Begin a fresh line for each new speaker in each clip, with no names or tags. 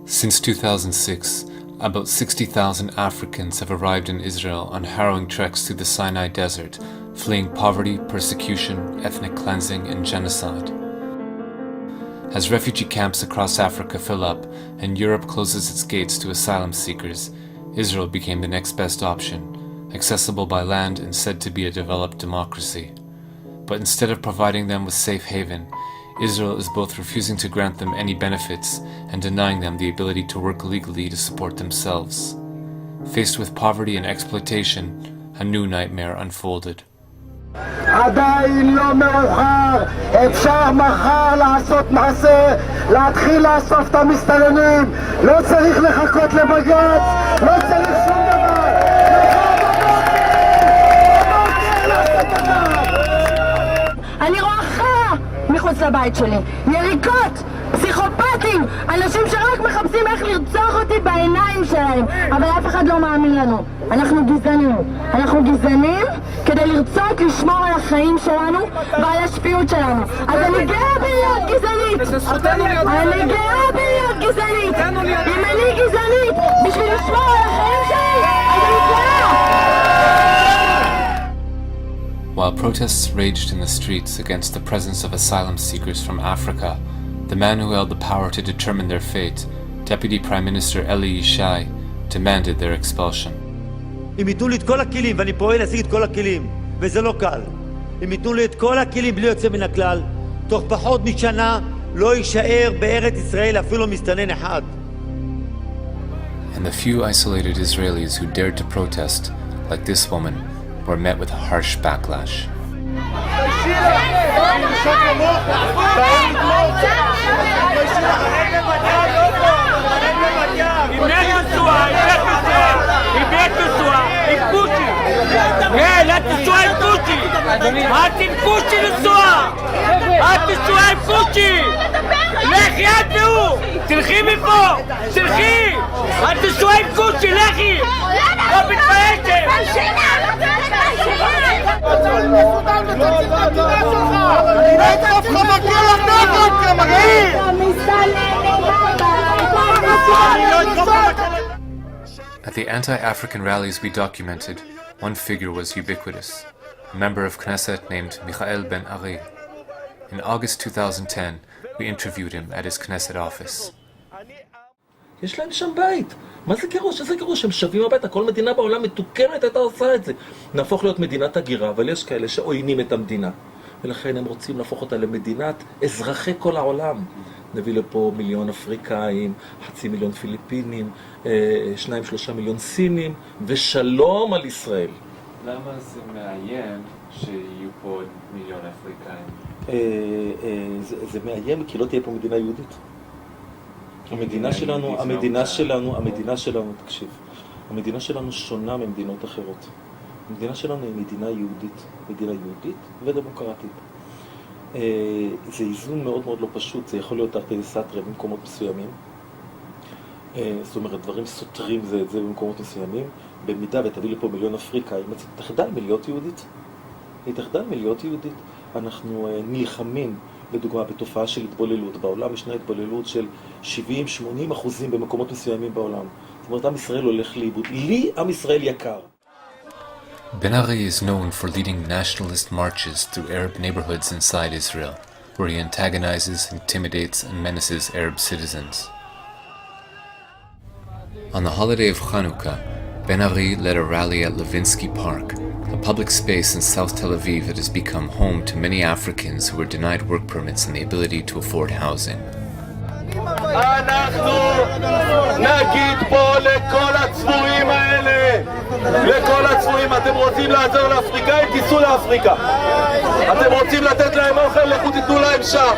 Since 2006, about 60,000 Africans have arrived in Israel on harrowing treks through the Sinai Desert, fleeing poverty, persecution, ethnic cleansing, and genocide. As refugee camps across Africa fill up and Europe closes its gates to asylum seekers, Israel became the next best option, accessible by land and said to be a developed democracy. But instead of providing them with safe haven, Israel is both refusing to grant them any benefits and denying them the ability to work legally to support themselves. Faced with poverty and exploitation, a new nightmare unfolded.
עדיין לא מאוחר, אפשר מחר לעשות מעשה, להתחיל לאסוף את המסתננים, לא צריך לחכות לבג"ץ, לא צריך שום דבר.
אני רואה חיה מחוץ לבית שלי, יריקות, פסיכופטים, אנשים שרק מחפשים איך לרצוח אותי בעיניים שלהם, אבל אף אחד לא מאמין לנו. אנחנו גזענים כדי לרצות לשמור על החיים שלנו ועל השפיות שלנו. אז אני גאה בלהיות גזענית, אני גאה בלהיות גזענית. אם אני גזענית בשביל לשמור על החיים שלי, אז אני גאה.
While protests raged in the streets against the presence of asylum seekers from Africa, the man who held the power to determine their fate, Deputy Prime Minister Eli Yishai, demanded their expulsion.
אם ייתנו לי את כל הכלים, ואני פועל להשיג את כל הכלים, וזה לא קל. אם ייתנו לי את כל הכלים בלי יוצא מן הכלל, תוך פחות משנה לא יישאר בארץ ישראל אפילו מסתנן אחד.
And the few isolated Israelis who dared to protest, like this woman, were met with harsh backlash.
לכי את והוא! תלכי מפה! תלכי! את תשוע עם קושי! לכי! לא מתביישת!
At the anti-African rallies we documented, one figure was ubiquitous, a member of Knesset named Michael Ben Ari. In August 2010, we interviewed him at his Knesset office.
יש להם שם בית. מה זה גירוש? איזה גירוש? הם שווים הביתה. כל מדינה בעולם מתוקנת הייתה עושה את זה. נהפוך להיות מדינת הגירה, אבל יש כאלה שעוינים את המדינה. ולכן הם רוצים להפוך אותה למדינת אזרחי כל העולם. נביא לפה 1,000,000 אפריקאים, 500,000 פיליפינים, 2-3 מיליון סינים, ושלום על ישראל.
למה זה מאיים שיהיו פה 1,000,000 אפריקאים?
זה מאיים כי לא תהיה פה מדינה יהודית. המדינה שלנו, תקשיב, המדינה שלנו שונה ממדינות אחרות. המדינה שלנו היא מדינה יהודית ודמוקרטית. זה איזון מאוד מאוד לא פשוט, זה יכול להיות תרתי דסתרי במקומות מסוימים. זאת אומרת, דברים סותרים זה את זה במקומות מסוימים. במידה ותביא לפה 1,000,000 אפריקאים, היא תחדל מלהיות יהודית. אנחנו נלחמים, לדוגמה, בתופעה של התבוללות. בעולם ישנה התבוללות של 70-80% במקומות מסוימים בעולם. זאת אומרת, עם ישראל הולך לאיבוד. לי עם ישראל יקר.
Ben Ari is known for leading nationalist marches through Arab neighborhoods inside Israel, where he antagonizes, intimidates, and menaces Arab citizens. On the holiday of Chanukah, Ben Ari led a rally at Levinsky Park, a public space in South Tel Aviv that has become home to many Africans who were denied work permits and the ability to afford housing.
אנחנו נגיד פה לכל הצבועים האלה, אתם רוצים לעזור לאפריקאים, תיסעו לאפריקה. אתם רוצים לתת להם אוכל, לכו תיתנו להם שם.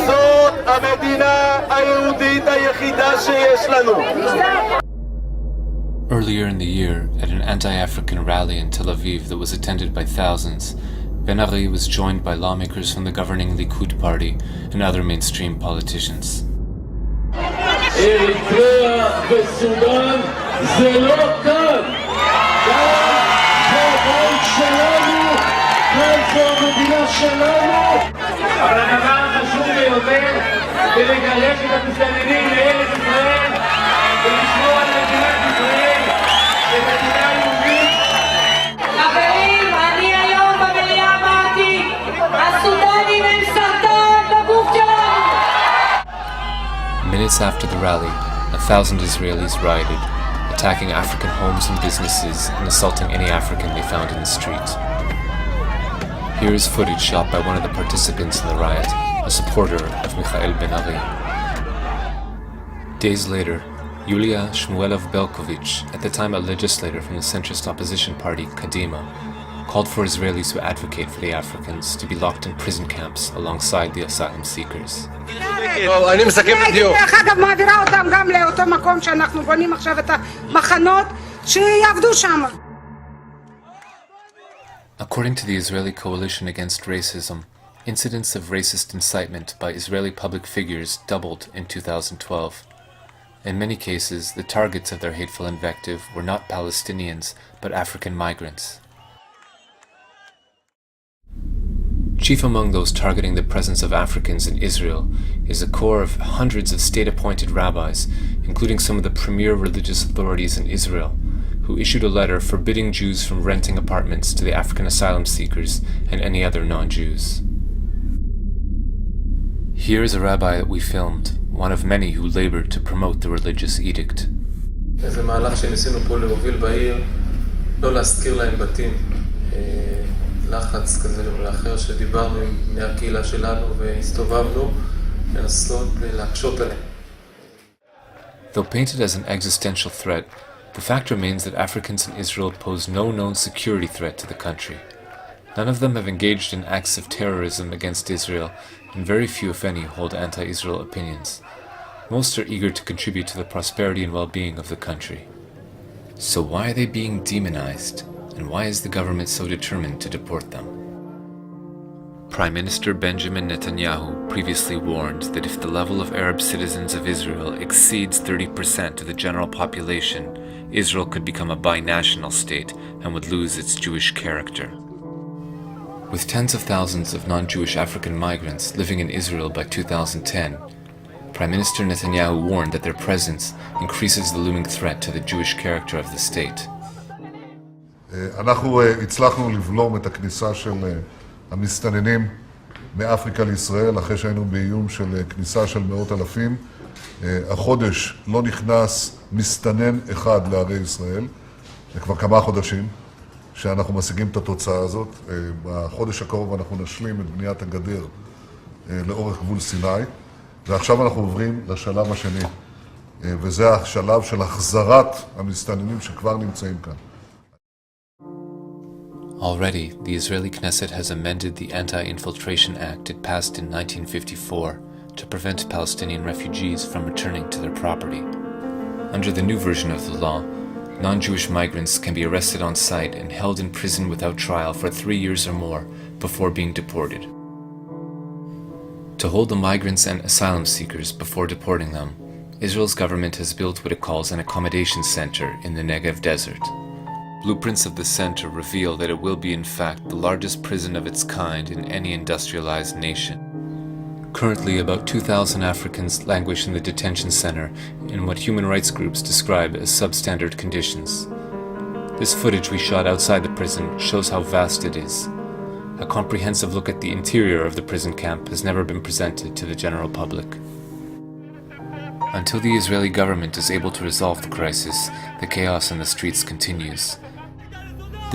זאת המדינה היהודית היחידה שיש לנו.
Earlier in the year, at an anti-African rally in Tel Aviv that was attended by thousands, Ben Ari was joined by lawmakers from the governing Likud party and other mainstream politicians.
אריתריאה וסודאן זה לא כאן. זה הבית שלנו, כאן זו המדינה שלנו.
אבל הדבר החשוב ביותר זה לגרש את המסתננים לארץ ישראל
Minutes after the rally, 1,000 Israelis rioted, attacking African homes and businesses and assaulting any African they found in the street. Here is footage shot by one of the participants in the riot, a supporter of Michael Ben-Ari. Days later, Yulia Shmuelov-Belkovich, at the time a legislator from the centrist opposition party Kadima, called for Israelis who advocate for the Africans to be locked in prison camps alongside the asylum seekers.
אני מסכם את הדיון.
דרך אגב, מעבירה אותם גם לאותו מקום שאנחנו בונים עכשיו את המחנות, שיעבדו שם.
According to the Israeli Coalition Against Racism, incidents of racist incitement by Israeli public figures doubled in 2012. In many cases, the targets of their hateful invective were not Palestinians, but African migrants. Chief among those targeting the presence of Africans in Israel is a corps of hundreds of state-appointed rabbis, including some of the premier religious authorities in Israel, who issued a letter forbidding Jews from renting apartments to the African asylum seekers and any other non-Jews. Here is a rabbi that we filmed, one of many who labored to promote the religious edict.
זה מהלך שניסינו פה להוביל בעיר, לא להזכיר להם בתים, לחץ כזה לאחר שדיברנו עם בני הקהילה שלנו והסתובבנו, לנסות להקשות עליהם.
Though painted as an existential threat, the fact remains that Africans in Israel pose no known security threat to the country. None of them have engaged in acts of terrorism against Israel, and very few, if any, hold anti-Israel opinions. Most are eager to contribute to the prosperity and well-being of the country. So why are they being demonized, and why is the government so determined to deport them? Prime Minister Benjamin Netanyahu previously warned that if the level of Arab citizens of Israel exceeds 30% of the general population, Israel could become a binational state and would lose its Jewish character. With tens of thousands of non-Jewish African migrants living in Israel by 2010, Prime Minister Netanyahu warned that their presence increases the looming threat to the Jewish character of the state.
אנחנו הצלחנו לבלום את הכניסה של המסתננים מאפריקה לישראל, אחרי שהיינו באיום של כניסה של מאות אלפים. החודש לא נכנס מסתנן אחד לערי ישראל, זה כבר כמה חודשים שאנחנו משיגים את התוצאה הזאת. בחודש הקרוב אנחנו נשלים את בניית הגדר לאורך גבול סיני, ועכשיו אנחנו עוברים לשלב השני, וזה השלב של החזרת המסתננים שכבר נמצאים כאן.
Already, the Israeli Knesset has amended the Anti-Infiltration Act it passed in 1954 to prevent Palestinian refugees from returning to their property. Under the new version of the law, non-Jewish migrants can be arrested on site and held in prison without trial for 3 years or more before being deported. To hold the migrants and asylum seekers before deporting them, Israel's government has built what it calls an accommodation center in the Negev desert. Blueprints of the center reveal that it will be in fact the largest prison of its kind in any industrialized nation. Currently, about 2,000 Africans languish in the detention center in what human rights groups describe as substandard conditions. This footage we shot outside the prison shows how vast it is. A comprehensive look at the interior of the prison camp has never been presented to the general public. Until the Israeli government is able to resolve the crisis, the chaos in the streets continues.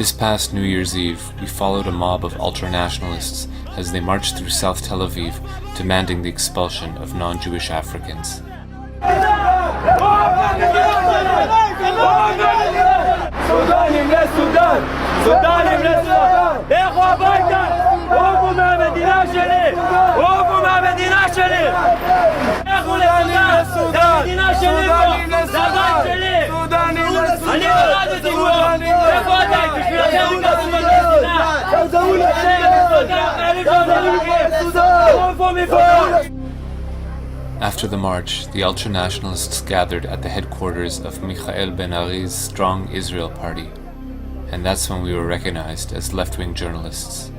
This past New Year's Eve, we followed a mob of ultra-nationalists as they marched through South Tel Aviv, demanding the expulsion of non-Jewish Africans.
סודנים לסודן! סודנים לסודן! לכו הביתה! עופו מהמדינה שלי! עופו מהמדינה שלי! לכו לסודן! זה המדינה שלי פה! זה הבית שלי! אני נולדתי פה! איפה אתם? בשבילכם בגלל במדינה! עופו מפה!
After the march, the ultra-nationalists gathered at the headquarters of Michael Ben-Ari's Strong Israel Party, and that's when we were recognized as left-wing journalists.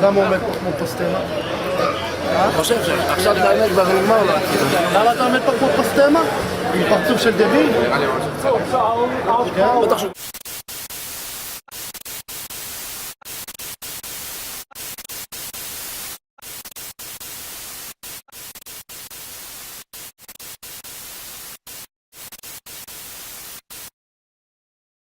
למה הוא עומד כמו פוסטמה? חושב שעכשיו את האמת כבר נגמר לו. למה אתה עומד פה כמו פסטמה? עם פרצוף של דביל? בטח ש...